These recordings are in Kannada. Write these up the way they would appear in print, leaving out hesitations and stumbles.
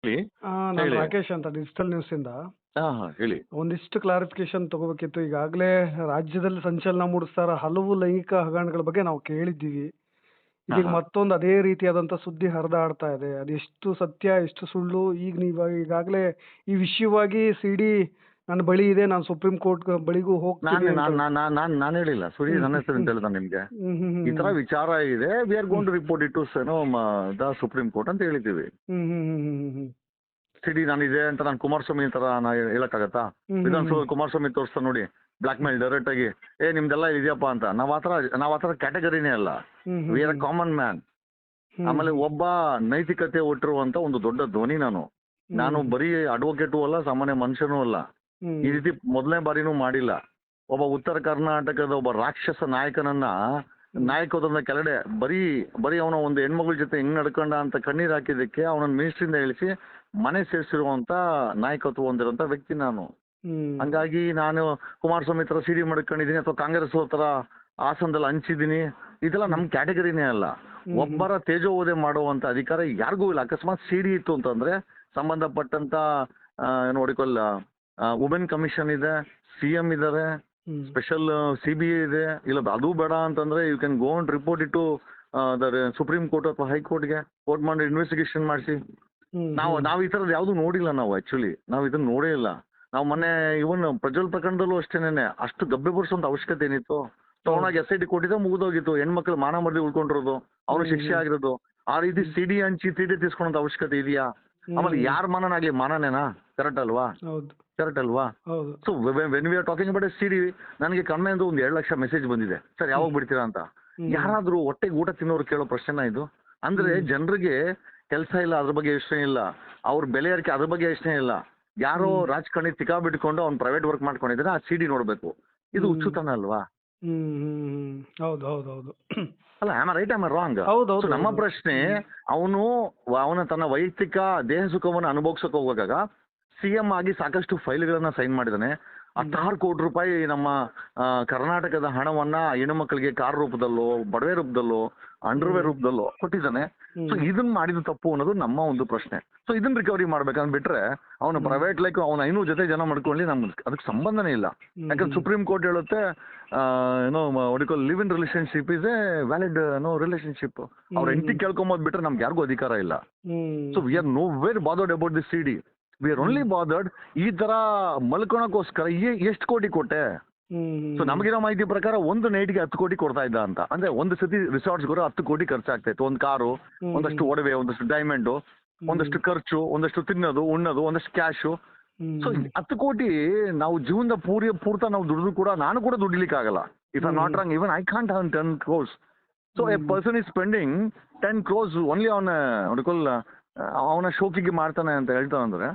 ಹೇಳಿ. ನಾನು ಹೇಳಿ. ರಾಕೇಶ್ ಅಂತ ಡಿಜಿಟಲ್ ನ್ಯೂಸಿಂದ. ಹೇಳಿ. ಒಂದಿಷ್ಟು ಕ್ಲಾರಿಫಿಕೇಶನ್ ತಗೋಬೇಕಿತ್ತು. ಈಗಾಗಲೇ ರಾಜ್ಯದಲ್ಲಿ ಸಂಚಲನ ಮೂಡಿಸ್ತಾ ಇರೋ ಹಲವು ಲೈಂಗಿಕ ಹಗರಣಗಳ ಬಗ್ಗೆ ನಾವು ಕೇಳಿದ್ದೀವಿ. ಇದೀಗ ಮತ್ತೊಂದು ಅದೇ ರೀತಿಯಾದಂಥ ಸುದ್ದಿ ಹರಿದಾಡ್ತಾ ಇದೆ. ಅದೆಷ್ಟು ಸತ್ಯ ಎಷ್ಟು ಸುಳ್ಳು ಈಗ ನೀವು ಈಗಾಗಲೇ ಈ ವಿಷಯವಾಗಿ ಸಿಡಿ ನನ್ನ ಬಳಿ ಇದೆ, ನಾನು ಸುಪ್ರೀಂ ಕೋರ್ಟ್ ಬಳಿಗೂ ಹೋಗ್ತೀನಿ ಅಂತ. ನಾನು ಹೇಳಿಲ್ಲ ಸುರಿ ನನ್ನ ಹೆಸರು ಅಂತ ಹೇಳ್ದ ನಿಮ್ಗೆ. ಹ್ಮ್ ಹ್ಮ್ ಈ ತರ ವಿಚಾರ ಇದೆ, we are going to report it to the supreme court ಅಂತ ಹೇಳಿದ್ದೀವಿ. ಹ್ಮ್ ಹ್ಮ್ ಹ್ಮ್ ಹ್ಮ್ ಹ್ಮ್ ಹ್ಮ್ ಸಿಡಿ ನಾನಿದೆ ಅಂತ ನಾನು ಕುಮಾರಸ್ವಾಮಿ ತರ ಹೇಳಕ್ಕಾಗತ್ತಾ? ವಿಧಾನಸೌಧ ಕುಮಾರಸ್ವಾಮಿ ತೋರಿಸ್ತಾ ನೋಡಿ ಬ್ಲಾಕ್ ಮೇಲ್ ಡೈರೆಕ್ಟ್ ಆಗಿ ನಿಮ್ದೆಲ್ಲ ಇದೆಯಪ್ಪ ಅಂತ. ನಾವ್ ಆತರ ಕ್ಯಾಟಗರಿನೇ ಅಲ್ಲ. We are a common man. ಆಮೇಲೆ ಒಬ್ಬ ನೈತಿಕತೆ ಒಟ್ಟಿರುವಂತ ಒಂದು ದೊಡ್ಡ ಧ್ವನಿ ನಾನು ಬರೀ ಅಡ್ವೊಕೇಟು ಅಲ್ಲ, ಸಾಮಾನ್ಯ ಮನುಷ್ಯನೂ ಅಲ್ಲ. ಈ ರೀತಿ ಮೊದಲನೇ ಬಾರಿನೂ ಮಾಡಿಲ್ಲ. ಒಬ್ಬ ಉತ್ತರ ಕರ್ನಾಟಕದ ಒಬ್ಬ ರಾಕ್ಷಸ ನಾಯಕನನ್ನ ನಾಯಕತ್ವದ ಕೆಳಗಡೆ ಬರೀ ಅವನ ಒಂದು ಹೆಣ್ಮಗಳ ಜೊತೆ ಹೆಂಗ್ ನಡ್ಕೊಂಡ ಅಂತ ಕಣ್ಣೀರ್ ಹಾಕಿದ್ದಕ್ಕೆ ಅವನನ್ನ ಮಿನಿಸ್ಟ್ರಿಂದ ಇಳಿಸಿ ಮನೆ ಸೇರಿಸಿರುವಂತ ನಾಯಕತ್ವ ಹೊಂದಿರುವಂತ ವ್ಯಕ್ತಿ ನಾನು. ಹಂಗಾಗಿ ನಾನು ಕುಮಾರಸ್ವಾಮಿ ತರ ಸಿಡಿ ಮಾಡ್ಕೊಂಡಿದೀನಿ ಅಥವಾ ಕಾಂಗ್ರೆಸ್ ತರ ಹಾಸನದಲ್ಲಿ ಹಂಚಿದೀನಿ, ಇದೆಲ್ಲ ನಮ್ ಕ್ಯಾಟಗರಿನೇ ಅಲ್ಲ. ಒಬ್ಬರ ತೇಜೋವಧೆ ಮಾಡುವಂತ ಅಧಿಕಾರ ಯಾರಿಗೂ ಇಲ್ಲ. ಅಕಸ್ಮಾತ್ ಸಿಡಿ ಇತ್ತು ಅಂತಂದ್ರೆ ಸಂಬಂಧಪಟ್ಟಂತ ನೋಡಿಕೊಳ್ಳ ವುಮೆನ್ ಕಮಿಷನ್ ಇದೆ, ಸಿಎಂ ಇದಾರೆ, ಸ್ಪೆಷಲ್ ಸಿಬಿಐ ಇದೆ. ಇಲ್ಲ ಅದು ಬೇಡ ಅಂತಂದ್ರೆ you can go and report it to supreme court ಅಥವಾ ಹೈಕೋರ್ಟ್ಗೆ. ಕೋರ್ಟ್ ಮಾಡಿ ಇನ್ವೆಸ್ಟಿಗೇಷನ್ ಮಾಡಿಸಿ. ನಾವು ಈ ತರದ್ ಯಾವ್ದು ನೋಡಿಲ್ಲ. ನಾವು ಆಕ್ಚುಲಿ ನಾವು ಇದನ್ನ ನೋಡೇ ಇಲ್ಲ. ನಾವು ಮೊನ್ನೆ ಇವನ್ ಪ್ರಜ್ವಲ್ ಪ್ರಕರಣದಲ್ಲೂ ಅಷ್ಟೇನೆ ಅಷ್ಟು ಗಬ್ಬೆ ಬರ್ಸುವಂತ ಅವಶ್ಯಕತೆ ಏನಿತ್ತು? ತಗೊಂಡಾಗ SIT ಕೊಟ್ಟಿದ್ರೆ ಮುಗಿದೋಗಿತ್ತು. ಹೆಣ್ಮಕ್ಳು ಮಾನ ಮರ್ದಿ ಉಳ್ಕೊಂಡಿರೋದು, ಅವ್ರ ಶಿಕ್ಷೆ ಆಗಿರೋದು. ಆ ರೀತಿ ಸಿಡಿ ಹಂಚಿ ತೀಟೆ ತೀಸ್ಕೊಳ್ಳೋ ಅವಶ್ಯಕತೆ ಇದೆಯಾ? ಆಮೇಲೆ ಯಾರ ಮಾನನಾಗ್ಲಿ ಮಾನನೇನಾ? ಕರೆಕ್ಟ್ ಅಲ್ವಾ? So when we are talking about CD, ನನಗೆ ಕಮ್ಮಿಯಿಂದ ಒಂದು 2 ಲಕ್ಷ ಮೆಸೇಜ್ ಬಂದಿದೆ, ಸರ್ ಯಾವಾಗ ಬಿಡ್ತೀರಾ ಅಂತ. ಯಾರಾದ್ರೂ ಹೊಟ್ಟೆಗೆ ಊಟ ತಿನ್ನೋರು ಕೇಳೋ ಪ್ರಶ್ನೆನ ಇದು? ಅಂದ್ರೆ ಜನರಿಗೆ ಕೆಲಸ ಇಲ್ಲ, ಅದ್ರ ಬಗ್ಗೆ ಯೋಚನೆ ಇಲ್ಲ. ಅವ್ರ ಬೆಲೆ ಏರಿಕೆ ಅದ್ರ ಬಗ್ಗೆ ಯೋಚನೆ ಇಲ್ಲ. ಯಾರೋ ರಾಜಕಾರಣಿ ತಿಕಾ ಬಿಟ್ಕೊಂಡು ಅವ್ನು ಪ್ರೈವೇಟ್ ವರ್ಕ್ ಮಾಡ್ಕೊಂಡಿದ್ರೆ ಆ ಸಿಡಿ ನೋಡ್ಬೇಕು. ಇದು ಹುಚ್ಚುತನ ಅಲ್ವಾ? ಅಲ್ಲ, ಆಮ್ ರೈಟ್ ಆಮ್ ರಾಂಗ್? ನಮ್ಮ ಪ್ರಶ್ನೆ, ಅವನ ತನ್ನ ವೈಯಕ್ತಿಕ ದೇಹ ಸುಖವನ್ನು ಅನುಭವಿಸಕ್ ಹೋಗುವಾಗ CM ಆಗಿ ಸಾಕಷ್ಟು ಫೈಲ್ಗಳನ್ನ ಸೈನ್ ಮಾಡಿದಾನೆ. 16 ಕೋಟಿ ರೂಪಾಯಿ ನಮ್ಮ ಕರ್ನಾಟಕದ ಹಣವನ್ನ ಹೆಣ್ಣುಮಕ್ಕಳಿಗೆ ಕಾರ್ ರೂಪದಲ್ಲೋ, ಬಡವೆ ರೂಪದಲ್ಲೋ, ಅಂಡರ್ವೇರ್ ರೂಪದಲ್ಲೋ ಕೊಟ್ಟಿದ್ದಾನೆ. ಸೊ ಇದನ್ನ ಮಾಡಿದ ತಪ್ಪು ಅನ್ನೋದು ನಮ್ಮ ಒಂದು ಪ್ರಶ್ನೆ. ಸೊ ಇದನ್ನ ರಿಕವರಿ ಮಾಡ್ಬೇಕಂದ್ ಬಿಟ್ರೆ ಅವನು ಪ್ರೈವೇಟ್ ಲೈಕ್ ಅವನ 500 ಜೊತೆ ಜನ ಮಾಡ್ಕೊಳ್ಳಿ, ನಮ್ಗೆ ಅದಕ್ಕೆ ಸಂಬಂಧನೇ ಇಲ್ಲ. ಯಾಕಂದ್ರೆ ಸುಪ್ರೀಂ ಕೋರ್ಟ್ ಹೇಳುತ್ತೆ live in relationship is a valid relationship. ಅವ್ರ ಹೆಂಡತಿ ಕೇಳ್ಕೊಂಬೋದ್ ಬಿಟ್ರೆ ನಮ್ಗೆ ಯಾರಿಗೂ ಅಧಿಕಾರ ಇಲ್ಲ. So we are nowhere bothered about this CD. We are only bothered ಈ ತರ ಮಲ್ಕೊಳಕೋಸ್ಕರ ಎಷ್ಟು ಕೋಟಿ ಕೊಟ್ಟೆ? ಸೊ ನಮಗಿರೋ ಮಾಹಿತಿ ಪ್ರಕಾರ ಒಂದು ನೈಟ್ಗೆ 10 ಕೋಟಿ ಕೊಡ್ತಾ ಇದ್ದ ಅಂತ. ಅಂದ್ರೆ ಒಂದು ಸತಿ ರಿಸಾರ್ಟ್ಸ್ 10 ಕೋಟಿ ಖರ್ಚಾಗ್ತಾ ಇತ್ತು. ಒಂದು ಕಾರು, ಒಂದಷ್ಟು ಒಡವೆ, ಒಂದಷ್ಟು ಡೈಮಂಡು, ಒಂದಷ್ಟು ಖರ್ಚು, ಒಂದಷ್ಟು ತಿನ್ನೋದು ಉಣ್ಣೋದು, ಒಂದಷ್ಟು ಕ್ಯಾಶು. ಸೊ 10 ಕೋಟಿ ನಾವು ಜೀವನದ ಪೂರ್ತ ನಾವು ದುಡಿದ್ರು ಕೂಡ ನಾನು ಕೂಡ ದುಡಿಲಿಕ್ಕೆ ಆಗಲ್ಲ. If I not wrong, even I can't earn 10 crores. So a person is spending 10 crores only ಅವನ ಶೋಕಿಗೆ ಮಾಡ್ತಾನೆ ಅಂತ ಹೇಳ್ತಾನಂದ್ರೆ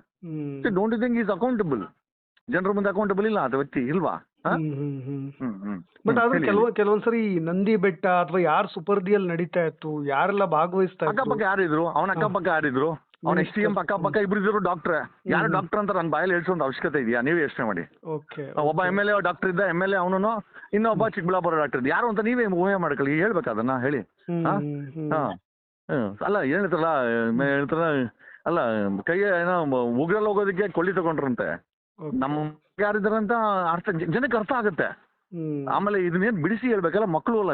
don't you think is accountable? ಜನರ ಮುಂದೆ ಅಕೌಂಟಬಲ್ ಇಲ್ಲ ಅದು ವ್ಯಕ್ತಿ ಇಲ್ವಾ? ಬಟ್ ಆದ್ರೆ ಕೆಲವೊಂದ್ಸರಿ ನಂದಿ ಬೆಟ್ಟ ಅಥವಾ ಯಾರು ಸುಪರ್ದಿಯಲ್ಲಿ ನಡೀತಾ ಇತ್ತು, ಯಾರೆಲ್ಲ ಭಾಗವಹಿಸ್ತಾ ಇತ್ತು, ಅಕ್ಕಪಕ್ಕ ಯಾರಿದ್ರು? ಅವನ ಅಕ್ಕಪಕ್ಕ ಯಾರಿದ್ರು? ಅವನ STM ಅಕ್ಕಪಕ್ಕ ಇಬ್ರು ಇದ್ರು ಡಾಕ್ಟ್ರೆ. ಯಾರು ಡಾಕ್ಟರ್ ಅಂತ ನನ್ನ ಬಾಯಲ್ಲಿ ಹೇಳ್ಸೋ ಅವಶ್ಯಕತೆ ಇದೆಯಾ? ನೀವೇ ಯೋಚನೆ ಮಾಡಿ. ಒಬ್ಬ MLA ಡಾಕ್ಟರ್ ಇದ್ದ, MLA ಅವನು, ಇನ್ನೊಬ್ಬ ಚಿಕ್ಕಬಳ್ಳಾಪುರ ಡಾಕ್ಟರ್ ಇದ್ದ. ಯಾರು ಅಂತ ನೀವೇ ಊಹೆ ಮಾಡ್ಕೊಳ್ಳಿ. ಹೇಳ್ಬೇಕು ಅದನ್ನ ಹೇಳಿ. ಅಲ್ಲ ಹೇಳ್ತಾರ ಅಲ್ಲ, ಕೈಗೆ ಏನೋ ಉಗ್ರಲ್ಲಿ ಹೋಗೋದಕ್ಕೆ ಕೊಳ್ಳಿ ತಗೊಂಡ್ರಂತೆ. ನಮ್ಮ ಯಾರಿದಾರಂತ ಜನಕ್ಕೆ ಅರ್ಥ ಆಗುತ್ತೆ. ಆಮೇಲೆ ಇದನ್ನೇನ್ ಬಿಡಿಸಿ ಹೇಳ್ಬೇಕಲ್ಲ, ಮಕ್ಕಳು ಅಲ್ಲ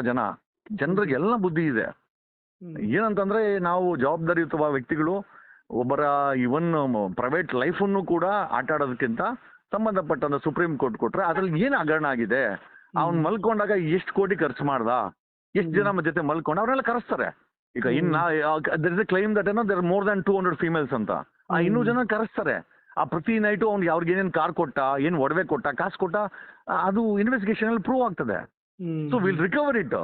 ಜನರಿಗೆ ಎಲ್ಲ ಬುದ್ಧಿ ಇದೆ. ಏನಂತಂದ್ರೆ ನಾವು ಜವಾಬ್ದಾರಿಯುತ ವ್ಯಕ್ತಿಗಳು ಒಬ್ಬರ ಇವನ್ ಪ್ರೈವೇಟ್ ಲೈಫನ್ನು ಕೂಡ ಆಟ ಆಡೋದಕ್ಕಿಂತ ಸಂಬಂಧಪಟ್ಟಂತ ಸುಪ್ರೀಂ ಕೋರ್ಟ್ ಕೊಟ್ರೆ ಅದ್ರಲ್ಲಿ ಏನ್ ಹಗರಣ ಆಗಿದೆ, ಅವ್ನ್ ಮಲ್ಕೊಂಡಾಗ ಎಷ್ಟು ಕೋಟಿ ಖರ್ಚು ಮಾಡ್ದ, ಎಷ್ಟು ಜನ ಜೊತೆ ಮಲ್ಕೊಂಡ, ಅವ್ರನ್ನೆಲ್ಲ ಕರೆಸ್ತಾರೆ. ಈಗ there is a claim that there are more than 200 females ಅಂತ. ಆ 200 ಜನ ಕರೆಸ್ತಾರೆ. ಆ ಪ್ರತಿ ನೈಟು ಅವ್ನಿಗೆ ಅವ್ರಿಗೆ ಏನೇನ್ ಕಾರ್ ಕೊಟ್ಟ, ಏನ್ ಒಡವೆ ಕೊಟ್ಟ, ಕಾಸು ಕೊಟ್ಟ, ಅದು ಇನ್ವೆಸ್ಟಿಗೇಷನ್ ಅಲ್ಲಿ ಪ್ರೂವ್ ಆಗ್ತದೆ. So will recover it.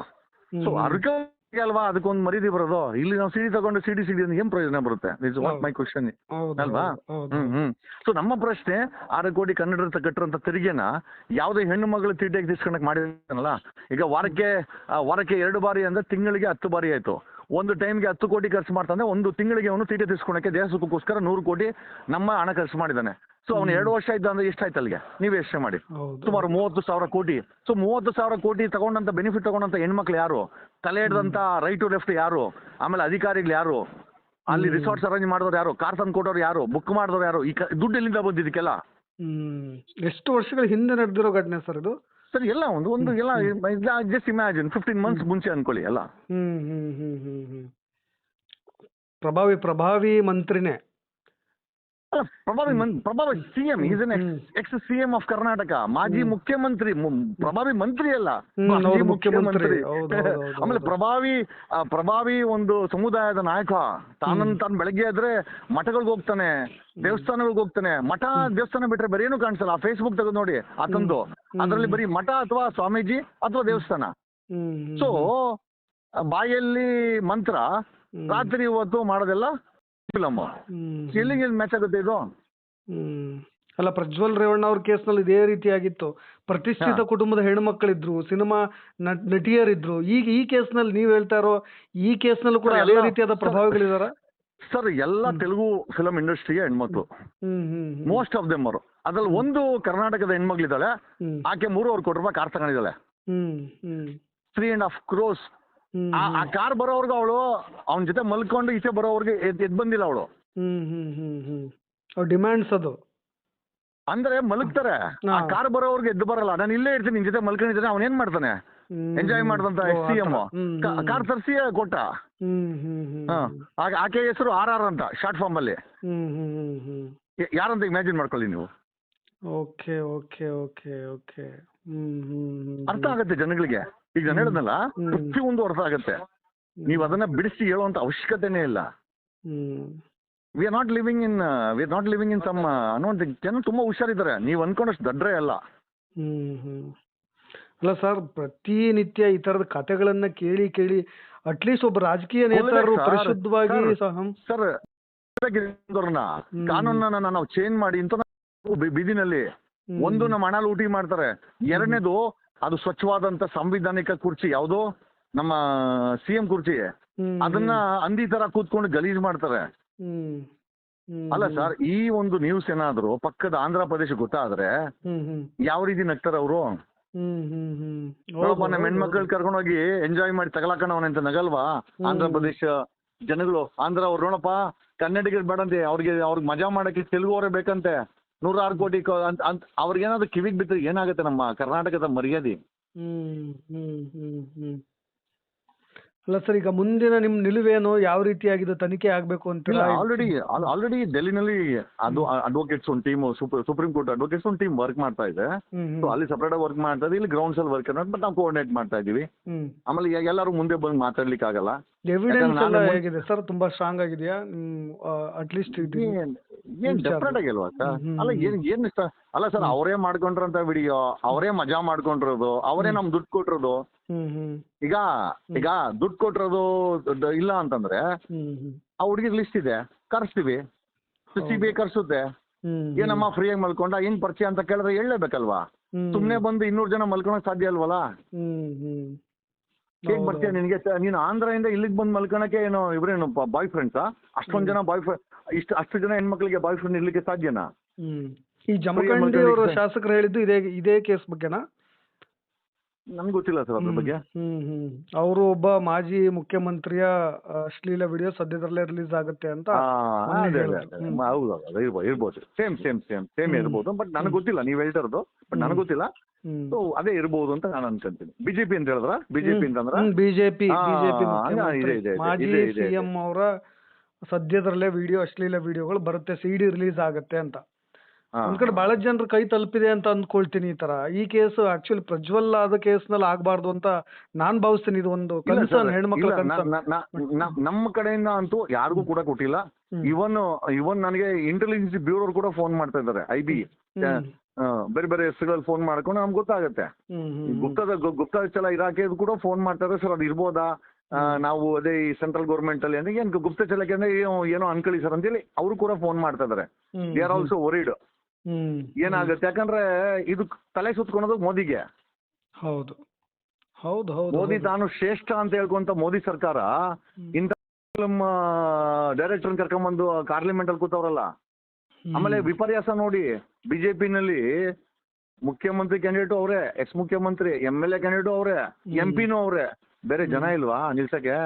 So ಆ ರಿಕವರಿ ಅಲ್ವಾ ಅದಕ್ಕೊಂದು ಮರ್ಯಾದೆ ಬರೋದು. ಇಲ್ಲಿ ನಾವು ಸಿಡಿ ತಗೊಂಡು ಸಿಡಿ ಏನ್ ಪ್ರಯೋಜನ ಬರುತ್ತೆ? ಇಸ್ ವಾಟ್ ಮೈ ಕ್ವಶನ್ ಅಲ್ವಾ? ಸೊ ನಮ್ಮ ಪ್ರಶ್ನೆ, 6 ಕೋಟಿ ಕನ್ನಡ ಕಟ್ಟಿರೋಂಥ ತೆರಿಗೆನ ಯಾವುದೇ ಹೆಣ್ಣು ಮಗಳು ತೀಟೆಗೆ ತಿಸ್ಕೊಂಡಕ್ ಮಾಡಿದಾನಲ್ಲ. ಈಗ ವಾರಕ್ಕೆ 2 ಬಾರಿ ಅಂದ್ರೆ ತಿಂಗಳಿಗೆ 10 ಬಾರಿ ಆಯ್ತು. ಒಂದು ಟೈಮ್ಗೆ 10 ಕೋಟಿ ಖರ್ಚು ಮಾಡ್ತಾನೆ. ಒಂದು ತಿಂಗಳಿಗೆ ಅವನು ತೀಟೆ ತಿಸ್ಕೊಳಕ್ಕೆ ದೇಹ ಸುಖಕ್ಕೋಸ್ಕರ 100 ಕೋಟಿ ನಮ್ಮ ಹಣ ಖರ್ಚು ಮಾಡಿದ್ದಾನೆ. ಸೊ ಅವ್ನು 2 ವರ್ಷ ಇದ್ದ ಅಂದ್ರೆ ಎಷ್ಟಾಯ್ತು ಅಲ್ಲಿಗೆ? ನೀವೇ ಯೋಚನೆ ಮಾಡಿ. ಸುಮಾರು 30,000 ಕೋಟಿ. ಸೊ 30,000 ಕೋಟಿ ತಗೊಂಡಂತ ಬೆನಿಫಿಟ್ ತಗೊಂಡಂತ ಹೆಣ್ಮಕ್ಳು ಯಾರು? ತಲೆ ಹಿಡ್ದಂತ ರೈಟ್ ಟು ಲೆಫ್ಟ್ ಯಾರು? ಆಮೇಲೆ ಅಧಿಕಾರಿಗಳು ಯಾರು? ಅಲ್ಲಿ ರಿಸಾರ್ಟ್ಸ್ ಅರೇಂಜ್ ಮಾಡಿದವ್ರು ಯಾರು, ಕಾರ್ ತಂದು ಕೊಟ್ಟವ್ರು ಯಾರು, ಬುಕ್ ಮಾಡಿದವ್ರು ಯಾರು, ದುಡ್ಡು ಎಲ್ಲಿಂದ ಬಂದಿದ್ದಕ್ಕೆಲ್ಲ? ಹ್ಮ್ ಎಷ್ಟು ವರ್ಷಗಳ ಹಿಂದೆ ನಡೆದಿರೋ ಘಟನೆ ಸರ್ ಇದು? ಸರ್ ಎಲ್ಲ ಒಂದು ಎಲ್ಲ ಜಸ್ಟ್ ಇಮ್ಯಾಜಿನ್ 15 months ಮುಂಚೆ ಅನ್ಕೊಳ್ಳಿ ಎಲ್ಲ. ಹ್ಮ್ ಹ್ಮ್ ಹ್ಮ್ ಹ್ಮ್ ಹ್ಮ್ ಪ್ರಭಾವಿ ಮಂತ್ರಿನೇ. ಅಲ್ಲ, ಪ್ರಭಾವಿ CM, is N X CM of Karnataka, ಮಾಜಿ ಮುಖ್ಯಮಂತ್ರಿ, ಪ್ರಭಾವಿ ಮಂತ್ರಿ ಅಲ್ಲ, ಮಾಜಿ ಮುಖ್ಯಮಂತ್ರಿ. ಆಮೇಲೆ ಪ್ರಭಾವಿ ಒಂದು ಸಮುದಾಯದ ನಾಯಕ. ತಾನು ಬೆಳಗ್ಗೆ ಆದ್ರೆ ಮಠಗಳಿಗೆ ಹೋಗ್ತಾನೆ, ದೇವಸ್ಥಾನಗಳಿಗೆ ಹೋಗ್ತಾನೆ. ಮಠ ದೇವಸ್ಥಾನ ಬಿಟ್ರೆ ಬೇರೆ ಏನು ಕಾಣಿಸಲ್ಲ. ಆ ಫೇಸ್ಬುಕ್ ತೆಗೆದು ನೋಡಿ ಆತಂದು, ಅದರಲ್ಲಿ ಬರೀ ಮಠ ಅಥವಾ ಸ್ವಾಮೀಜಿ ಅಥವಾ ದೇವಸ್ಥಾನ. ಸೊ ಬಾಯಲ್ಲಿ ಮಂತ್ರ, ರಾತ್ರಿ ಹೊತ್ತು ಮಾಡೋದೆಲ್ಲ ಫಿಲಮ್. ಎಲ್ಲಿಗೆ ಮ್ಯಾಚ್ ಆಗುತ್ತೆ ಇದು? ಅಲ್ಲ, ಪ್ರಜ್ವಲ್ ರೇವಣ್ಣ ಅವ್ರ ಕೇಸ್ನಲ್ಲಿ ಇದೇ ರೀತಿ ಆಗಿತ್ತು. ಪ್ರತಿಷ್ಠಿತ ಕುಟುಂಬದ ಹೆಣ್ಮಕ್ಳಿದ್ರು, ಸಿನಿಮಾ ನಟಿಯರಿದ್ರು. ಈಗ ಈ ಕೇಸ್ನಲ್ಲಿ ನೀವ್ ಹೇಳ್ತಾ ಇರೋ ಈ ಕೇಸ್ನಲ್ಲೂ ಕೂಡ ಅದೇ ರೀತಿಯಾದ ಪ್ರಭಾವಗಳಿದಾರ? ಸರ್ ಎಲ್ಲ ತೆಲುಗು ಫಿಲಂ ಇಂಡಸ್ಟ್ರಿಯ ಹೆಣ್ಮಕ್ಳು, ಮೋಸ್ಟ್ ಆಫ್ ದೆಮ್ ಅವರು. ಅದ್ರಲ್ಲಿ ಒಂದು ಕರ್ನಾಟಕದ ಹೆಣ್ಮಕ್ಳಿದ್ದಾಳೆ, ಆಕೆ 3 ಕೋಟಿ ರೂಪಾಯಿ ಕಾರ್ ತಗೊಂಡಿದ್ದಾಳೆ, 3.5 crores. ಆ ಕಾರ್ ಬರೋವರ್ಗು ಅವಳು ಅವನ ಜೊತೆ ಮಲ್ಕೊಂಡು ಈಚೆ ಬರೋವರ್ಗೆ ಎದ್ ಬಂದಿಲ್ಲ ಅವಳು. ಡಿಮ್ಯಾಂಡ್ಸ್ ಅದು ಅಂದ್ರೆ ಮಲಗ್ತಾರೆ, ಆ ಕಾರ್ ಬರೋವರ್ಗೆ ಎದ್ದು ಬರಲ್ಲ. ನಾನು ಇಲ್ಲೇ ಇರ್ತೀನಿ, ನಿನ್ ಜೊತೆ ಮಲ್ಕೊಂಡಿದ್ದಾನೆ. ಅವನ್ ಏನ್ ಮಾಡ್ತಾನೆ? ಎಂಜಾಯ್ ಮಾಡ್ದಂತ ಎಸ್.ಸಿ.ಎಂ ಕಾರ್ ತರಿಸಿ ಕೊಟ್ಟ. ಆಕೆ ಹೆಸರು RR ಅಂತ, ಶಾರ್ಟ್ ಫಾರ್ಮ್ ಅಲ್ಲಿ. ಯಾರಂತ ಇಮ್ಯಾಜಿನ್ ಮಾಡ್ಕೊಳ್ಳಿ ನೀವು. ಓಕೆ ಓಕೆ ಓಕೆ ಓಕೆ ಅರ್ಥ ಆಗತ್ತೆ ಜನಗಳಿಗೆ. ಈಗ ನಾನು ಹೇಳಿದ್ನಲ್ಲ, ಪ್ರತಿಯೊಂದು ಅರ್ಥ ಆಗತ್ತೆ. ನೀವು ಅದನ್ನ ಬಿಡಿಸಿ ಹೇಳುವಂತ ಅವಶ್ಯಕತೆನೇ ಇಲ್ಲ. We are not living in some ಅನ್ನೋ ಜನ ತುಂಬಾ ಹುಷಾರಿದ್ದಾರೆ. ನೀವು ಅನ್ಕೊಂಡಷ್ಟು ದಡ್ರೆ ಅಲ್ಲ. ಅಲ್ಲ ಸರ್, ಪ್ರತಿನಿತ್ಯ ಈ ತರದ ಕಥೆಗಳನ್ನ ಕೇಳಿ ಕೇಳಿ ಅಟ್ಲೀಸ್ಟ್ ಒಬ್ಬ ರಾಜಕೀಯ ನೇತಾರರು ಪರಿಶುದ್ಧವಾಗಿ ಸರ್ ಕಾನೂನನ್ನ ನಾವು ಚೇಂಜ್ ಮಾಡಿ ಇಂತ ಬೀದಿನಲ್ಲಿ ಒಂದು ನಮ್ಮ ಹಣ ಲೂಟಿ ಮಾಡ್ತಾರೆ. ಎರಡನೇದು ಅದು ಸ್ವಚ್ಛವಾದಂತ ಸಂವಿಧಾನಿಕ ಕುರ್ಚಿ, ಯಾವುದು ನಮ್ಮ CM ಕುರ್ಚಿ, ಅದನ್ನ ಅಂದಿ ತರ ಕೂತ್ಕೊಂಡು ಗಲೀಜ್ ಮಾಡ್ತಾರೆ. ಅಲ್ಲ ಸರ್, ಈ ಒಂದು ನ್ಯೂಸ್ ಏನಾದ್ರು ಪಕ್ಕದ ಆಂಧ್ರ ಪ್ರದೇಶ ಗೊತ್ತಾದ್ರೆ ಯಾವ ರೀತಿ ನಗ್ತಾರೆ ಅವರು? ನಮ್ಮ ಹೆಣ್ಮಕ್ಳು ಕರ್ಕೊಂಡೋಗಿ ಎಂಜಾಯ್ ಮಾಡಿ ತಗಲಾಕಣವನೆ ಅಂತ ನಗಲ್ವಾ ಆಂಧ್ರ ಪ್ರದೇಶ ಜನಗಳು? ಆಂಧ್ರ ಅವ್ರು ನೋಡಪ್ಪ, ಕನ್ನಡಿಗರು ಬೇಡಂತೆ, ಅವ್ರಿಗೆ ಮಜಾ ಮಾಡಕ್ಕೆ ತೆಲುಗು ಅವರೇ ಬೇಕಂತೆ. 106 ಕೋಟಿ ಅವ್ರಿಗೇನಾದ್ರು ಕಿವಿಗೆ ಬಿದ್ದರೆ ಏನಾಗುತ್ತೆ ನಮ್ಮ ಕರ್ನಾಟಕದ ಮರ್ಯಾದೆ? ಅಲ್ಲ ಸರ್, ಈಗ ಮುಂದಿನ ನಿಮ್ ನಿಲುವೇನು, ಯಾವ ರೀತಿಯಾಗಿದೆ ತನಿಖೆ ಆಗ್ಬೇಕು ಅಂತ? ಆಲ್ರೆಡಿ ಡೆಲ್ಲಿನಲ್ಲಿ ಅದು ಅಡ್ವೊಕೇಟ್ಸ್ ಒಂದು ಟೀಮ್, ಸುಪ್ರೀಂ ಕೋರ್ಟ್ ಅಡ್ವೊಕೇಟ್ಸ್ ಒಂದು ಟೀಮ್ ವರ್ಕ್ ಮಾಡ್ತಾ ಇದೆ. ಸೊ ಅಲ್ಲಿ ಸಪರೇಟ್ ಆಗಿ ವರ್ಕ್ ಮಾಡ್ತಾ ಇದೆ, ಇಲ್ಲಿ ಗ್ರೌಂಡ್ಸ್ ಅಲ್ಲಿ ವರ್ಕ್ ಬಟ್ ನಾವು ಕೋಆರ್ಡಿನೇಟ್ ಮಾಡ್ತಾ ಇದೀವಿ. ಆಮೇಲೆ ಎಲ್ಲರೂ ಮುಂದೆ ಬಂದು ಮಾತಾಡ್ಲಿಕ್ಕೆ ಆಗಲ್ಲ. ಎವಿಡೆನ್ಸ್ ಎಲ್ಲ ಹೇಗಿದೆ ಸರ್? ತುಂಬಾ ಸ್ಟ್ರಾಂಗ್ ಆಗಿದೆಯಾ? ಅಟ್ಲೀಸ್ಟ್ ಏನ್ ಡೆಫಿನೆಟ್ ಆಗಿಲ್ವಾ ಸರ್? ಅಲ್ಲ ಏನ್ ಅಲ್ಲ ಸರ್, ಅವರೇ ಮಾಡ್ಕೊಂಡ್ರಂತ ವಿಡಿಯೋ, ಅವರೇ ಮಜಾ ಮಾಡ್ಕೊಂಡಿರೋದು, ಅವರೇ ನಮ್ ದುಡ್ಡು ಕೊಟ್ಟಿರೋದು. ಈಗ ದುಡ್ಡು ಕೊಟ್ಟಿರೋದು ಇಲ್ಲ ಅಂತಂದ್ರೆ ಆ ಹುಡುಗಿರ್ ಲಿಸ್ಟ್ ಇದೆ, ಕರ್ಸ್ತೀವಿ, CBI ಕರ್ಸುತ್ತೆ. ಏನಮ್ಮ ಫ್ರೀಯಾಗಿ ಮಲ್ಕೊಂಡ, ಹೆಂಗ್ ಪರಿಚಯ ಅಂತ ಕೇಳಿದ್ರೆ ಹೇಳಲೇಬೇಕಲ್ವಾ? ಸುಮ್ನೆ ಬಂದು 200 ಜನ ಮಲ್ಕೊಳಕ್ ಸಾಧ್ಯ ಅಲ್ವಲ್ಲ? ಹೇಗ್ ಬರ್ತೀಯ ನಿನ್ಗೆ? ನೀನು ಆಂಧ್ರದಿಂದ ಇಲ್ಲಿಗೆ ಬಂದು ಮಲ್ಕೊಳಕ್ಕೆ ಏನೋ ಇವ್ರೇನು ಬಾಯ್ ಫ್ರೆಂಡ್ಸಾ? ಅಷ್ಟೊಂದ್ ಜನ ಅಷ್ಟು ಜನ ಹೆಣ್ಮಕ್ಳಿಗೆ ಬಾಯ್ ಫ್ರೆಂಡ್ ಇರ್ಲಿಕ್ಕೆ ಸಾಧ್ಯನಾ? ಈ ಜಮಖಂಡಿ ಅವರು ಶಾಸಕರು ಹೇಳಿದ್ದು ಇದೇ ಕೇಸ್ ಬಗ್ಗೆನಾ? ನನ್ಗೆ ಗೊತ್ತಿಲ್ಲ ಸರ್ ಅದ್ರ ಬಗ್ಗೆ. ಅವರು ಒಬ್ಬ ಮಾಜಿ ಮುಖ್ಯಮಂತ್ರಿಯ ಅಶ್ಲೀಲ ವಿಡಿಯೋ ಸದ್ಯದಲ್ಲೇ ರಿಲೀಸ್ ಆಗುತ್ತೆ ಅಂತ. ಹೌದು, ಇರ್ಬೋದು, ಸೇಮ್ ಇರ್ಬೋದು. ಬಟ್ ನನಗೆ ಗೊತ್ತಿಲ್ಲ, ನೀವ್ ಹೇಳ್ತಿರೋದು, ಬಟ್ ನನಗೆ ಗೊತ್ತಿಲ್ಲ. ಸೊ ಅದೇ ಇರ್ಬೋದು ಅಂತ ನಾನು ಅನ್ಕೊಂತೀನಿ. ಬಿಜೆಪಿ ಅಂತ ಹೇಳಿದ್ರ? ಬಿಜೆಪಿ ಅಂತಂದ್ರ ಬಿಜೆಪಿ ಮಾಜಿ CM ಅವರ ಸದ್ಯದಲ್ಲೇ ವಿಡಿಯೋ, ಅಶ್ಲೀಲ ವಿಡಿಯೋಗಳು ಬರುತ್ತೆ, CD ರಿಲೀಸ್ ಆಗುತ್ತೆ ಅಂತ. ಒಂದ್ ಕಡೆ ಬಹಳ ಜನರ ಕೈ ತಲುಪಿದೆ ಅಂತ ಅಂದ್ಕೊಳ್ತೀನಿ. ಈ ತರ ಈ ಕೇಸ್ ಆಕ್ಚುಲಿ ಪ್ರಜ್ವಲ್ ಆದ ಕೇಸ್ ನಲ್ಲಿ ಆಗ್ಬಾರ್ದು ಅಂತ ನಾನ್ ಭಾವಿಸ್ತೀನಿ. ಇದು ಒಂದು ಕನ್ಸರ್ನ್, ಹೆಣ್ಮಕ್ಳ ಕನ್ಸರ್ನ್. ನಮ್ಮ ಕಡೆಯಿಂದ ಅಂತೂ ಯಾರಿಗೂ ಕೂಡ ಕೊಟ್ಟಿಲ್ಲ. ಇವನ್ ನನಗೆ ಇಂಟೆಲಿಜೆನ್ಸ್ ಬ್ಯೂರೋ ಕೂಡ ಫೋನ್ ಮಾಡ್ತಾ ಇದ್ದಾರೆ. IB ಬೇರೆ ಬೇರೆ ಹೆಸರುಗಳಲ್ಲಿ ಫೋನ್ ಮಾಡ್ಕೊಂಡು ನಮ್ಗೆ ಗೊತ್ತಾಗುತ್ತೆ. ಗುಪ್ತಚರ ಇಲಾಖೆ ಕೂಡ ಫೋನ್ ಮಾಡ್ತಾರೆ. ಸರ್ ಅದು ಇರ್ಬೋದಾ, ನಾವು ಅದೇ ಈ ಸೆಂಟ್ರಲ್ ಗೌರ್ಮೆಂಟ್ ಅಲ್ಲಿ ಅಂದ್ರೆ ಏನ್ ಗುಪ್ತಚರಕ್ಕೆ ಅಂದ್ರೆ ಏನೋ ಅನ್ಕೊಳ್ಳಿ ಸರ್ ಅಂತೇಳಿ ಅವರು ಕೂಡ ಫೋನ್ ಮಾಡ್ತಾ ಇದಾರೆ. ದೇ ಆರ್ ಆಲ್ಸೋ ವರಿಡ್ ಏನಾಗುತ್ತೆ. ಯಾಕಂದ್ರೆ ಇದು ತಲೆ ಸುತ್ಕೊಳೋದು ಮೋದಿಗೆ. ಹೌದು ಹೌದು ಹೌದು, ಮೋದಿ ತಾನು ಶ್ರೇಷ್ಠ ಅಂತ ಹೇಳ್ಕೊಂತ ಮೋದಿ ಸರ್ಕಾರ ಇಂಥ ಫಿಲ್ಮ್ ಡೈರೆಕ್ಟರ್ ಕರ್ಕೊಂಡ್ಬಂದು ಪಾರ್ಲಿಮೆಂಟ್ ಅಲ್ಲಿ ಕೂತವ್ರಲ್ಲ. ಆಮೇಲೆ ವಿಪರ್ಯಾಸ ನೋಡಿ, ಬಿಜೆಪಿನಲ್ಲಿ ಮುಖ್ಯಮಂತ್ರಿ ಕ್ಯಾಂಡಿಡೇಟ್ ಅವರೇ, ಎಕ್ಸ್ ಮುಖ್ಯಮಂತ್ರಿ, MLA ಕ್ಯಾಂಡಿಡೇಟ್ ಅವರೇ, MP ನೂ ಅವರೇ. ಬೇರೆ ಜನ ಇಲ್ವಾ ನಿಲ್ಸಕ್ಕೆ?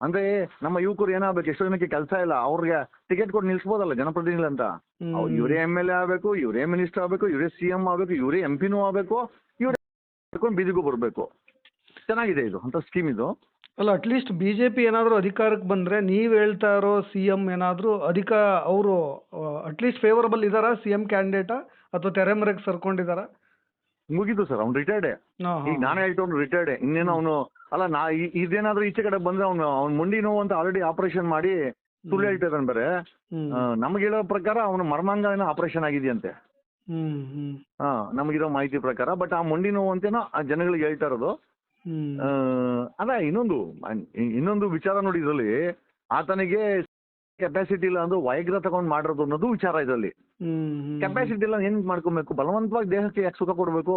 ಅಂದ್ರೆ ನಮ್ಮ ಯುವಕರು ಏನಾಗಬೇಕು, ಎಷ್ಟೋ ಜನಕ್ಕೆ ಕೆಲಸ ಇಲ್ಲ, ಅವ್ರಿಗೆ ಟಿಕೆಟ್ ಕೊಟ್ಟು ನಿಲ್ಸ್ಬೋದಲ್ಲ ಜನಪ್ರತಿನಿಧಿ ಅಂತ. ಇವರೇ MLA ಆಗ್ಬೇಕು, ಇವರೇ ಮಿನಿಸ್ಟರ್ ಆಗ್ಬೇಕು, ಇವರೇ CM ಆಗ್ಬೇಕು, ಇವರೇ MP ಆಗ್ಬೇಕು, ಇವರೇ ಬೀದಿಗೂ ಬರ್ಬೇಕು. ಚೆನ್ನಾಗಿದೆ ಇದು ಅಂತ ಸ್ಕೀಮ್ ಇದು. ಅಲ್ಲ ಅಟ್ಲೀಸ್ಟ್ ಬಿಜೆಪಿ ಏನಾದ್ರು ಅಧಿಕಾರಕ್ಕೆ ಬಂದ್ರೆ ನೀವ್ ಹೇಳ್ತಾ ಇರೋ CM ಏನಾದ್ರು ಅವರು ಅಟ್ಲೀಸ್ಟ್ ಫೇವರಬಲ್ ಇದಾರಾ CM ಕ್ಯಾಂಡಿಡೇಟಾ ಅಥವಾ ತೆರೆಮರೆಗೆ ಸರ್ಕೊಂಡಿದಾರಾ? ಮುಗಿದು ಸರ್, ಅವ್ನು ರಿಟೈರ್ಡ್. ಈಗ ನಾನೇ ಹೇಳ್ತವ್ನು ರಿಟೈರ್ಡ್. ಇನ್ನೇನು ಅವನು ಅಲ್ಲ, ಇದೇನಾದ್ರೂ ಈಚೆ ಕಡೆ ಬಂದ್ರೆ ಅವ್ನು ಮುಂಡಿ ನೋವು ಅಂತ ಆಲ್ರೆಡಿ ಆಪರೇಷನ್ ಮಾಡಿ ಸುಳ್ಳು ಹೇಳ್ತಿದ್ದಾನೆ. ಬೇರೆ ನಮ್ಗೆ ಹೇಳೋ ಪ್ರಕಾರ ಅವನು ಮರ್ಮಾಂಗ ಏನೋ ಆಪರೇಷನ್ ಆಗಿದೆಯಂತೆ. ನಮಗಿರೋ ಮಾಹಿತಿ ಪ್ರಕಾರ. ಬಟ್ ಆ ಮುಂಡಿ ನೋವು ಅಂತೇನೋ ಆ ಜನಗಳಿಗೆ ಹೇಳ್ತಾ ಇರೋದು. ಅಲ್ಲ, ಇನ್ನೊಂದು ವಿಚಾರ ನೋಡಿ ಇದರಲ್ಲಿ, ಆತನಿಗೆ ಕೆಪಾಸಿಟಿ ಇಲ್ಲ ಅಂದ್ರೆ ವೈಗ್ರ ತಗೊಂಡ್ ಮಾಡಿರೋದು ಅನ್ನೋದು ವಿಚಾರ ಇದರಲ್ಲಿ. ಕೆಪಾಸಿಟಿ ಇಲ್ಲ ಏನ್ ಮಾಡ್ಕೊಬೇಕು, ಬಲವಂತವಾಗಿ ದೇಹಕ್ಕೆ ಯಾಕೆ ಸುಖ ಕೊಡ್ಬೇಕು?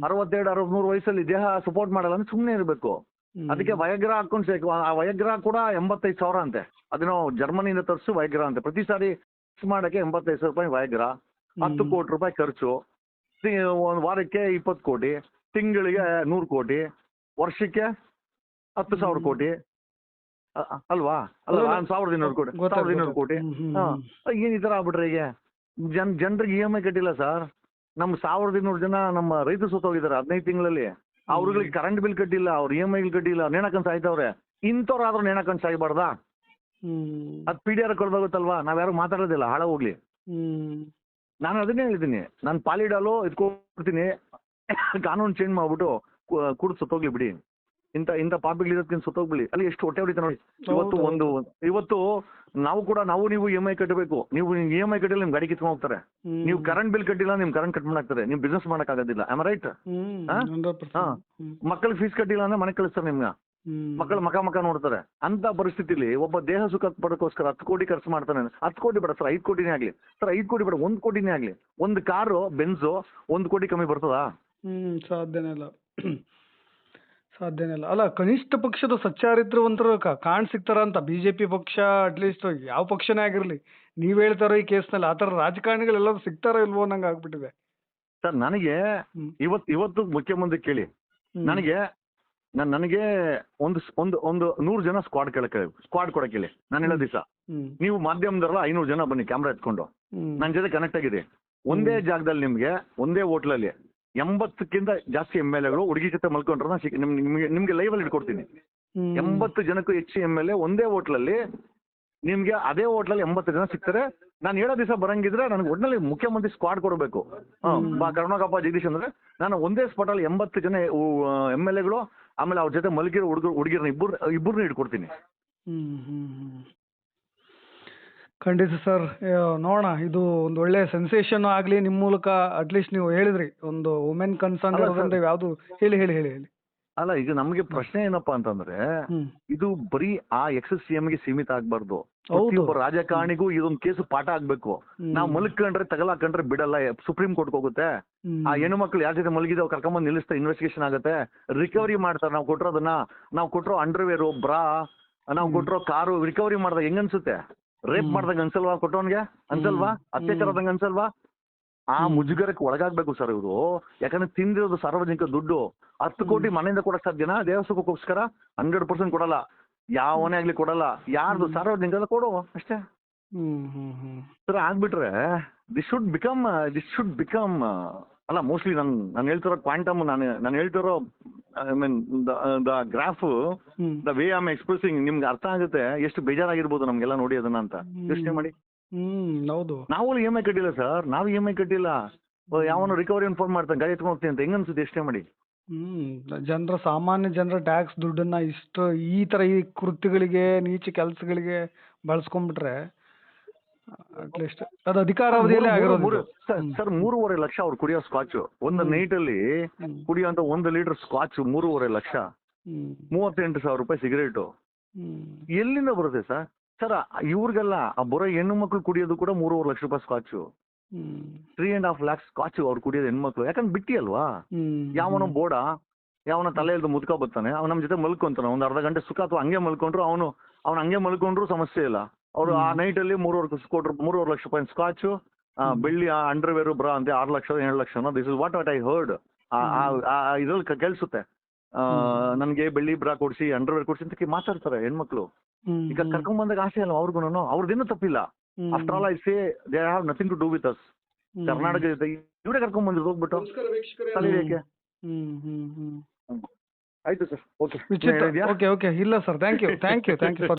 62-63 ವಯಸ್ಸಲ್ಲಿ ದೇಹ ಸಪೋರ್ಟ್ ಮಾಡಲ್ಲ ಅಂದ್ರೆ ಸುಮ್ನೆ ಇರ್ಬೇಕು. ಅದಕ್ಕೆ ವಯಗ್ರ ಹಾಕೊಂಡ್ ಸೇಕು. ಆ ವಯಗ್ರ ಕೂಡ 85,000 ಅಂತೆ. ಅದೇನೋ ಜರ್ಮನಿಯಿಂದ ತರಿಸು ವಯಗ್ರ ಅಂತೆ. ಪ್ರತಿ ಸಾರಿ ಮಾಡಕ್ಕೆ 85,000 ರೂಪಾಯಿ ವಯಗ್ರ, 10 ಕೋಟಿ ರೂಪಾಯಿ ಖರ್ಚು, ಒಂದ್ ವಾರಕ್ಕೆ 20 ಕೋಟಿ, ತಿಂಗಳಿಗೆ 100 ಕೋಟಿ, ವರ್ಷಕ್ಕೆ 10,000 ಕೋಟಿ ಅಲ್ವಾ? 1,200 ಕೋಟಿ, 1,200 ಕೋಟಿ. ಏನ್ ಈ ತರ ಆಗ್ಬಿಟ್ರೆ ಈಗ ಜನರಿಗೆ EMI ಕಟ್ಟಿಲ್ಲ ಸರ್. ನಮ್ 1,200 ಜನ ನಮ್ಮ ರೈತರು ಸತ್ತೋಗಿದ್ದಾರೆ 15 ತಿಂಗಳಲ್ಲಿ. ಅವ್ರಿಗೆ ಕರೆಂಟ್ ಬಿಲ್ ಕಟ್ಟಿಲ್ಲ, ಅವ್ರ EMI ಕಟ್ಟಿಲ್ಲ, ನೇಣಕಂಡ್ ಸಾಯ್ತವ್ರೆ. ಇಂಥವ್ರಾದ್ರೂ ನೇಣಕಂಡ್ ಸಾಯ್ಬಾರ್ದಾ? ಅದ್ PDR ಕೊಡ್ಬೋಗುತ್ತಲ್ವಾ? ನಾವ್ಯಾರು ಮಾತಾಡೋದಿಲ್ಲ, ಹಾಳ ಹೋಗ್ಲಿ. ನಾನು ಅದನ್ನೇ ಹೇಳಿದ್ದೀನಿ, ನಾನು ಪಾಲಿಡಾಲು ಇದ್ಕೊಡ್ತೀನಿ, ಕಾನೂನು ಚೇಂಜ್ ಮಾಡ್ಬಿಟ್ಟು ಕುಡಿದು ಸತ್ತೋಗ್ಲಿ ಬಿಡಿ. ಇಂಥ ಪಾಪಿಗಳಿರೋದಕ್ಕಿಂತ ಸತ್ತೋಗ್ಬಿಡಿ. ಅಲ್ಲಿ ಎಷ್ಟು ಹೊಟ್ಟೆ ಹೊಡಿತ ನೋಡಿ. ಇವತ್ತು ನಾವು ನೀವು EMI ಕಟ್ಟಬೇಕು. ನೀವು EMI ಕಟ್ಟಿಲ್ಲ ನಿಮ್ ಗಾಡಿ ಕಿತ್ಕೊಂಡು ಹೋಗ್ತಾರೆ. ನೀವು ಕರೆಂಟ್ ಬಿಲ್ ಕಟ್ಟಿಲ್ಲ ನಿಮ್ ಕರೆಂಟ್ ಕಟ್ ಮಾಡಾಕ್ತಾರೆ. ನೀವು ಬಿಸ್ನೆಸ್ ಮಾಡಕ್ ಆಗೋದಿಲ್ಲ. Am right? ಮಕ್ಕಳಿಗೆ ಫೀಸ್ ಕಟ್ಟಿಲ್ಲ ಅಂದ್ರೆ ಮನೆ ಕಳಿಸ್ತಾರೆ ನಿಮ್ಗೆ. ಮಕ್ಕಳು ಮಕ ನೋಡ್ತಾರೆ. ಅಂತ ಪರಿಸ್ಥಿತಿಲಿ ಒಬ್ಬ ದೇಹ ಸುಖ ಪಡೋಕ್ಕೋಸ್ಕರ 10 ಕೋಟಿ ಖರ್ಚು ಮಾಡ್ತಾನೆ. 10 ಕೋಟಿ ಬೇಡ ಸರ್, 5 ಕೋಟಿನೇ ಆಗ್ಲಿ ಸರ್. 5 ಕೋಟಿ ಬೇಡ, 1 ಕೋಟಿನೇ ಆಗ್ಲಿ. ಒಂದು ಕಾರು ಬೆನ್ಸು 1 ಕೋಟಿ ಕಮ್ಮಿ ಬರ್ತದಾ? ಸಾಧ್ಯನೇ ಇಲ್ಲ. ಅಲ್ಲ, ಕನಿಷ್ಠ ಪಕ್ಷದ ಸಚ್ಚಾರಿತ್ರವಂತರು ಕಾಣ್ ಸಿಗ್ತಾರ ಅಂತ ಬಿಜೆಪಿ ಪಕ್ಷ, ಅಟ್ಲೀಸ್ಟ್ ಯಾವ ಪಕ್ಷನೇ ಆಗಿರ್ಲಿ, ನೀವ್ ಹೇಳ್ತಾರೋ ಈ ಕೇಸ್ನಲ್ಲಿ ಆತರ ರಾಜಕಾರಣಿಗಳೆಲ್ಲರೂ ಸಿಗ್ತಾರೋ ಇಲ್ವೋ ನಂಗೆ ಆಗ್ಬಿಟ್ಟಿದೆ ಸರ್. ನನಗೆ ಇವತ್ತು ಮುಖ್ಯಮಂತ್ರಿ ಕೇಳಿ, ನನಗೆ ಒಂದು 100 ಜನ ಸ್ಕ್ವಾಡ್ ಕೊಡಕ್ಕೆ ಹೇಳಿ. ನಾನು ಹೇಳೋ ದಿವಸ ನೀವು ಮಾಧ್ಯಮದಲ್ಲ 500 ಜನ ಬನ್ನಿ ಕ್ಯಾಮ್ರಾ ಎತ್ಕೊಂಡು ನನ್ನ ಜೊತೆ ಕನೆಕ್ಟ್ ಆಗಿದೆ. ಒಂದೇ ಜಾಗದಲ್ಲಿ ನಿಮ್ಗೆ ಒಂದೇ ಹೋಟ್ಲಲ್ಲಿ 80ಕ್ಕಿಂತ ಜಾಸ್ತಿ MLAಗಳು ಹುಡುಗಿ ಜೊತೆ ಮಲ್ಕೊಂಡ್ರೆ ನಿಮ್ಗೆ ಲೈವ್ ಅಲ್ಲಿ ಇಟ್ಕೊಡ್ತೀನಿ. 80 ಜನಕ್ಕೂ ಹೆಚ್ಚು MLA ಒಂದೇ ಹೋಟ್ಲಲ್ಲಿ ನಿಮ್ಗೆ, ಅದೇ ಹೋಟ್ಲಲ್ಲಿ 80 ಜನ ಸಿಗ್ತಾರೆ. ನಾನು ಹೇಳೋ ದಿವಸ ಬರಂಗಿದ್ರೆ ನನಗೆ ಒಟ್ಟಿನಲ್ಲಿ ಮುಖ್ಯಮಂತ್ರಿ ಸ್ಕ್ವಾಡ್ ಕೊಡಬೇಕು. ಕರುಣಾಕಪ್ಪ ಜಗದೀಶ್ ಅಂದ್ರೆ ನಾನು ಒಂದೇ ಸ್ಪಾಟ್ ಅಲ್ಲಿ 80 ಜನ MLAಗಳು, ಆಮೇಲೆ ಅವ್ರ ಜೊತೆ ಮಲಗಿರೋ ಹುಡುಗಿರನ್ನ ಇಬ್ಬರನ್ನ ಇಟ್ಕೊಡ್ತೀನಿ. ಖಂಡಿತ ಸರ್, ನೋಡೋಣ. ಇದು ಒಂದು ಒಳ್ಳೆ ಸೆನ್ಸೇಷನ್ ಆಗ್ಲಿ ನಿಮ್ ಮೂಲಕ. ಅಟ್ಲೀಸ್ಟ್ ನೀವು ಹೇಳಿದ್ರಿ ಒಂದು ವುಮೆನ್ ಕನ್ಸರ್ನ್ ಇರೋದ್ರಿಂದ ಯಾವ್ದು ಹೇಳಿ. ಅಲ್ಲ, ಈಗ ನಮ್ಗೆ ಪ್ರಶ್ನೆ ಏನಪ್ಪಾ ಅಂತಂದ್ರೆ, ಇದು ಬರೀ ಆ CM ಗೆ ಸೀಮಿತ ಆಗ್ಬಾರ್ದು. ಪ್ರತಿಯೊಬ್ಬ ರಾಜಕಾರಣಿಗೂ ಇದೊಂದು ಕೇಸು ಪಾಠ ಆಗ್ಬೇಕು. ನಾವು ಮಲ್ಕೊಂಡ್ರೆ ತಗಲಾಕೊಂಡ್ರೆ ಬಿಡಲ್ಲ, ಸುಪ್ರೀಂ ಕೋರ್ಟ್ ಹೋಗುತ್ತೆ. ಆ ಹೆಣ್ಣು ಮಕ್ಳು ಯಾರ ಜೊತೆ ಮಲಗಿದಾವ್ ಕರ್ಕೊಂಬಂದ್ ನಿಲ್ಲಿಸ್ತಾ ಇನ್ವೆಸ್ಟಿಗೇಷನ್ ಆಗುತ್ತೆ, ರಿಕವರಿ ಮಾಡ್ತಾರೆ. ನಾವು ಕೊಟ್ಟಿರೋದನ್ನ, ನಾವು ಕೊಟ್ಟಿರೋ ಅಂಡರ್ವೇರು, ಬ್ರಾ, ನಾವು ಕೊಟ್ಟಿರೋ ಕಾರು ರಿಕವರಿ ಮಾಡಿದಾಗ ಹೆಂಗನ್ಸುತ್ತೆ? ರೇಪ್ ಮಾಡ್ದಂಗ ಅನ್ಸಲ್ವಾ? ಕೊಟ್ಟವನ್ಗೆ ಅನ್ಸಲ್ವಾ? ಅತ್ಯಾಚಾರದಂಗ ಅನ್ಸಲ್ವಾ? ಆ ಮುಜುಗರಕ್ಕೆ ಒಳಗಾಗ್ಬೇಕು ಸರ್ ಇವರು. ಯಾಕಂದ್ರೆ ತಿಂದಿರೋದು ಸಾರ್ವಜನಿಕ ದುಡ್ಡು. 10 ಕೋಟಿ ಮನೆಯಿಂದ ಕೊಡಕ್ ಸಾಧ್ಯನಾ? ದೇವಸ್ಥಾನಕ್ಕೋಸ್ಕರ 100% ಕೊಡಲ್ಲ. ಯಾವನೇ ಆಗ್ಲಿ ಕೊಡಲ್ಲ. ಯಾರ್ದು ಸಾರ್ವಜನಿಕ ಕೊಡು ಅಷ್ಟೇ ಸರ್. ಆಗ್ಬಿಟ್ರೆ ದಿಸ್ ಶುಡ್ ಬಿಕಮ್ ಅಲ್ಲ, ಮೋಸ್ಟ್ಲಿ ನಾನು ಹೇಳ್ತಿರೋ ಕ್ವಾಂಟಮ್, ನಾನು ಹೇಳ್ತಿರೋ I mean the graph, the way I am expressing ನಿಮ್ಗೆ ಅರ್ಥ ಆಗುತ್ತೆ ಎಷ್ಟು ಬೇಜಾರಾಗಿರ್ಬೋದು ನಮ್ಗೆಲ್ಲ ನೋಡಿ ಅದನ್ನ ಅಂತ ಯೋಚನೆ ಮಾಡಿ. ಹೌದು, ನಾವು EMI ಕಟ್ಟಿಲ್ಲ ಸರ್. ನಾವು EMI ಕಟ್ಟಿಲ್ಲ. ಯಾವನು ರಿಕವರಿ ಇನ್ಫಾರ್ಮ್ ಮಾಡ್ತಾನೆ, ಗಾಡಿ ಎತ್ಕೊಂಡು ಹೋಗ್ತೀನಿ ಅಂತ ಹೆಂಗ್ ಅನ್ಸುತ್ತೆ ಯೋಚನೆ ಮಾಡಿ. ಸಾಮಾನ್ಯ ಜನರ ಟ್ಯಾಕ್ಸ್ ದುಡ್ಡನ್ನ ಇಷ್ಟು ಈ ಕೃತ್ಯಗಳಿಗೆ, ನೀಚ ಕೆಲಸಗಳಿಗೆ ಬಳಸ್ಕೊಂಡ್ಬಿಟ್ರೆ ಅಟ್ಲೀಸ್ಟ್ ಅದು ಅಧಿಕಾರಾವಧಿಯಲ್ಲೇ ಆಗಿರೋದು. ಸರ್ 3.5 ಲಕ್ಷ ಅವ್ರು ಕುಡಿಯೋ ಸ್ಕಾಚ್ ಒಂದು ನೈಟ್ ಅಲ್ಲಿ ಕುಡಿಯೋಂತ 1 ಲೀಟರ್ ಸ್ಕಾಚ್ 3.5 ಲಕ್ಷ, 38,000 ರೂಪಾಯಿ ಸಿಗರೇಟು. ಎಲ್ಲಿಂದ ಬರುತ್ತೆ ಸರ್? ಸರ್ ಇವ್ರಿಗೆಲ್ಲ ಬರೋ ಹೆಣ್ಣು ಮಕ್ಳು ಕುಡಿಯೋದು ಕೂಡ 3.5 ಲಕ್ಷ ರೂಪಾಯಿ ಸ್ಕಾಚು, 3.5 lakhs ಸ್ಕಾಚ್ ಅವ್ರು ಕುಡಿಯೋದು ಹೆಣ್ಮಕ್ಳು. ಯಾಕಂದ್ರೆ ಬಿಟ್ಟಿ ಅಲ್ವಾ? ಯಾವನೋ ಬೋಡ, ಯಾವನ ತಲೆಯಲ್ಲಿ ಮುದ್ಕ ಬರ್ತಾನೆ, ಅವ್ನು ನಮ್ಮ ಜೊತೆ ಮಲ್ಕೊಂತಾನೆ ಒಂದು ಅರ್ಧ ಗಂಟೆ ಸುಖ, ಅಥವಾ ಹಂಗೆ ಮಲ್ಕೊಂಡ್ರು ಅವ್ನು ಹಂಗೆ ಮಲ್ಕೊಂಡ್ರು ಸಮಸ್ಯೆ ಇಲ್ಲ. ಅವ್ರು ಆ ನೈಟ್ ಅಲ್ಲಿ 3.5 ಲಕ್ಷ ರೂಪಾಯಿ ಸ್ಕಾಚು, ಬೆಳ್ಳಿ ಅಂಡರ್ವೇರು, ಬ್ರಾ ಅಂತ 6 lakh 7 lakh. This is what I heard. ಇದ್ರಲ್ಲಿ ಕೇಳಿಸುತ್ತೆ. ನನ್ಗೆ ಬೆಳ್ಳಿ ಬ್ರಾ ಕೊಡ್ಸಿ ಅಂಡರ್ವೇರ್ ಕೊಡ್ಸಿ ಅಂತ ಮಾತಾಡ್ತಾರೆ ಹೆಣ್ಮಕ್ಳು. ಈಗ ಕರ್ಕೊಂಡ್ ಬಂದಾಗ ಆಸೆ ಅಲ್ಲ ಅವ್ರಿಗೂ, ಅವ್ರದ್ದೇನು ತಪ್ಪಿಲ್ಲ. After all I say they have nothing to do with us. Karnataka ಇವರೇ ಕರ್ಕೊಂಡ್ ಬಂದಿದ್ರು ಹೋಗ್ಬಿಟ್ಟು ತಲೆಗೆ. ಆಯ್ತು ಸರ್, ಓಕೆ. ವಿಚಿತ್ರ. ಓಕೆ ಓಕೆ, ಇಲ್ಲ ಸರ್, ಥ್ಯಾಂಕ್ ಯು ಫಾರ್